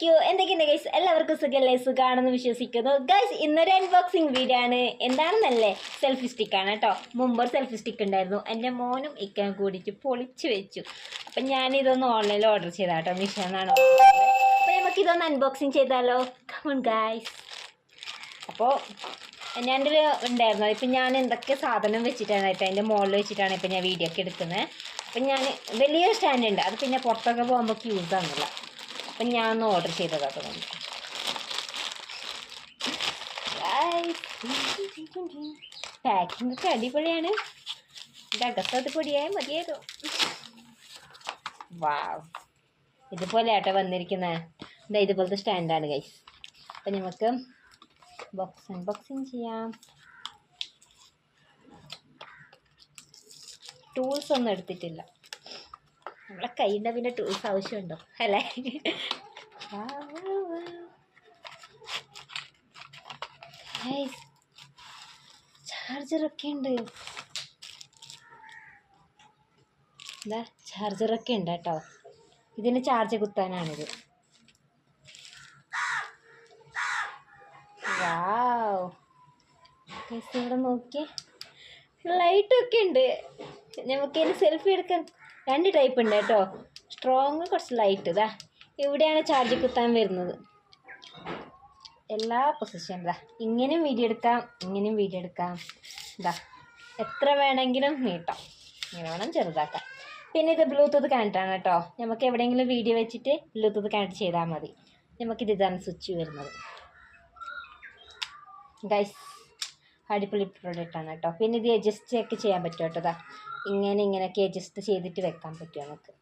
അസ്സലാമലൈക്കും. എന്തൊക്കെയുണ്ട് ഗൈസ്? എല്ലാവർക്കും സുഖല്ലേ? സുഖാണെന്ന് വിശ്വസിക്കുന്നു. ഗൈസ് ഇന്നൊരു അൺബോക്സിങ് വീഡിയോ ആണ്. എന്താണെന്നല്ലേ, സെൽഫി സ്റ്റിക്കാണ് കേട്ടോ. മുമ്പൊരു സെൽഫി സ്റ്റിക്ക് ഉണ്ടായിരുന്നു, എൻ്റെ മോനും ഇക്കാൻ കൂടിയിട്ട് പൊളിച്ച് വെച്ചു. അപ്പം ഞാനിതൊന്ന് ഓൺലൈനിൽ ഓർഡർ ചെയ്താട്ടോ, മീഷോന്നാണ് ഓർഡർ ചെയ്തത്. അപ്പോൾ നമുക്കിതൊന്ന് അൺബോക്സിങ് ചെയ്താലോ? Come on guys. അപ്പോൾ ഞാനൊരു ഉണ്ടായിരുന്നു, ഇപ്പം ഞാൻ എന്തൊക്കെ സാധനം വെച്ചിട്ടാണ് കേട്ടോ, അതിൻ്റെ മുകളിൽ വെച്ചിട്ടാണ് ഇപ്പം ഞാൻ വീഡിയോ ഒക്കെ എടുക്കുന്നത്. അപ്പം ഞാൻ വലിയൊരു സ്റ്റാൻഡ് ഉണ്ട്, അത് പിന്നെ പുറത്തൊക്കെ പോകുമ്പോൾ യൂസ് ആകുന്നില്ല. അപ്പം ഞാൻ ഒന്ന് ഓർഡർ ചെയ്തത് അതുകൊണ്ട്. പാക്കിംഗ് ഒക്കെ അടിപൊളിയാണ്. എൻ്റെ അകത്തത് പൊടിയായി മതിയായിരുന്നു. വാവ്, ഇതുപോലെ ആട്ടോ വന്നിരിക്കുന്നത്. ഇതാ ഇതുപോലത്തെ സ്റ്റാൻഡാണ് ഗൈസ്. അപ്പം നമുക്ക് അൺബോക്സിങ് ചെയ്യാം. ടൂൾസ് ഒന്നും എടുത്തിട്ടില്ല. നമ്മളെ കയ്യിൻ്റെ പിന്നെ ടൂൾസ് ആവശ്യമുണ്ടോ അല്ലേ? ചാർജറൊക്കെ ഉണ്ട്. എന്താ ചാർജറൊക്കെ ഉണ്ട് കേട്ടോ. ഇതിന് ചാർജ് കുത്താനാണിത്. വാവ്, ഇവിടെ നോക്കിയേ, ലൈറ്റൊക്കെ ഉണ്ട്. നമുക്കതിന് സെൽഫി എടുക്കാൻ 2 ടൈപ്പ് ഉണ്ട് കേട്ടോ. സ്ട്രോങ്, കുറച്ച് ലൈറ്റ്. ഇതാ ഇവിടെയാണ് ചാർജ് കുത്താൻ വരുന്നത്. എല്ലാ പൊസിഷനും ഇതാ, ഇങ്ങനെയും വീഡിയോ എടുക്കാം, ഇങ്ങനെയും വീഡിയോ എടുക്കാം. ഇതാ എത്ര വേണമെങ്കിലും നീട്ടാം, ഇങ്ങനെ വേണം ചെറുതാക്കാം. പിന്നെ ഇത് ബ്ലൂടൂത്ത് കണക്റ്റാണ് കേട്ടോ. നമുക്ക് എവിടെയെങ്കിലും വീഡിയോ വെച്ചിട്ട് ബ്ലൂടൂത്ത് കണക്ട് ചെയ്താൽ മതി. നമുക്കിതാണ് സ്വിച്ച് വരുന്നത് ഗൈസ്. അടിപൊളി പ്രോഡക്റ്റാണ് കേട്ടോ. പിന്നെ ഇത് അഡ്ജസ്റ്റ് ഒക്കെ ചെയ്യാൻ പറ്റും കേട്ടോ. ഇതാ ഇങ്ങനെയൊക്കെ അഡ്ജസ്റ്റ് ചെയ്തിട്ട് വെക്കാൻ പറ്റും നമുക്ക്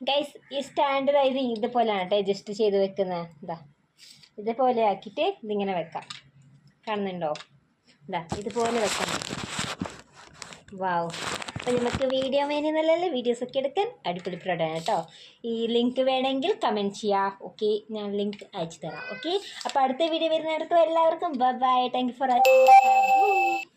ഗൈസ്. ഈ സ്റ്റാൻഡ് ഇത് ഇതുപോലെയാണ് കേട്ടോ അഡ്ജസ്റ്റ് ചെയ്ത് വെക്കുന്നത്. ഇതാ ഇതുപോലെ ആക്കിയിട്ട് ഇതിങ്ങനെ വെക്കാം. കാണുന്നുണ്ടോ? ഇതാ ഇതുപോലെ വെക്കാൻ പറ്റും. വാവ്. അപ്പം നമുക്ക് വീഡിയോ വേണമെന്നല്ലേ, വീഡിയോസൊക്കെ എടുക്കാൻ അടിപൊളി പ്രോഡക്റ്റാണ് കേട്ടോ. ഈ ലിങ്ക് വേണമെങ്കിൽ കമൻറ്റ് ചെയ്യാം. ഓക്കെ, ഞാൻ ലിങ്ക് അയച്ചു തരാം. ഓക്കെ, അപ്പോൾ അടുത്ത വീഡിയോ വരുന്നിടത്തും എല്ലാവർക്കും bye bye. Thank you for watching.